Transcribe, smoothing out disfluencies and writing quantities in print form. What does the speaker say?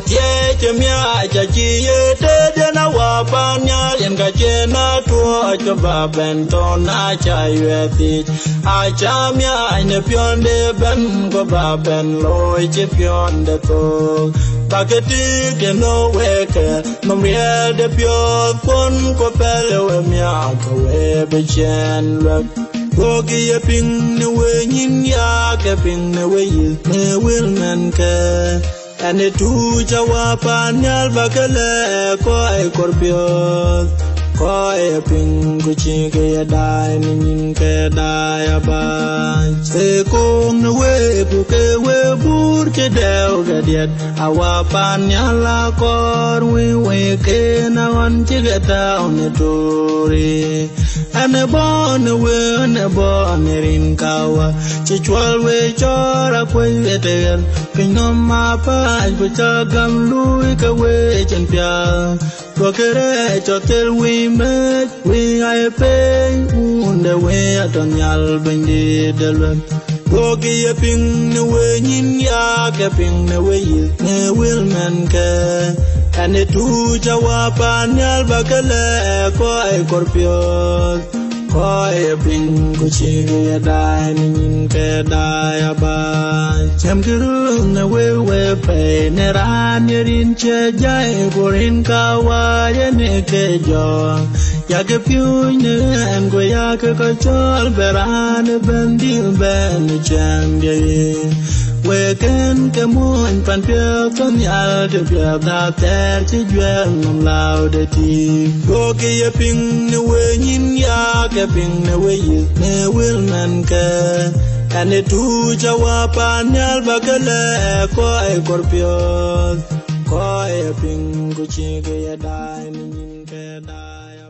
tie chemia chachi te de na wa panya yen ka chena to cho ba benton na chayeti a chamia ne pionde ben go ba ben loy che pionde to baketi ke no weke no mie de pio pon ko pele we mia ko we be chen rap Gogi ye ping ne we nyin ya ke ping ne we yi ne will men ke ane tu jawa panyal bakale ko e korpio ko e ping kuchi ke dai nin ke dai ba se ko ne we bu ke we bur ke deu ga diet awa panyala kor we ke na on ti ga ta on tori ane bon rin kawa chi chwal we chora kwe eter pinom ma pa bu cha gam lui ka we chen pya to kere chotel we met we ai pe unde we aton yal bende delwen gogi ye ping ne we nyin ya ke ping ne we ne will men ke ane tu jawa panyal bakale ko ai korpio ko e ping kuchi ke dai nin ke dai ba chem kiru ne we pe ne ran rin che jai gorin ka wa ye ne ke jo ya ke piu ne en go ya ke ko chol beran bendil ben chem ye we ken ke mon pan pio ton ya de pio da ter chi juen nom lao de ti go ke ye ping ne we nyin ya ke ping ne we yi ne will man ke ane tu jawa panyal bakale ko e korpio ko e ping kuchi ke dai nin ke dai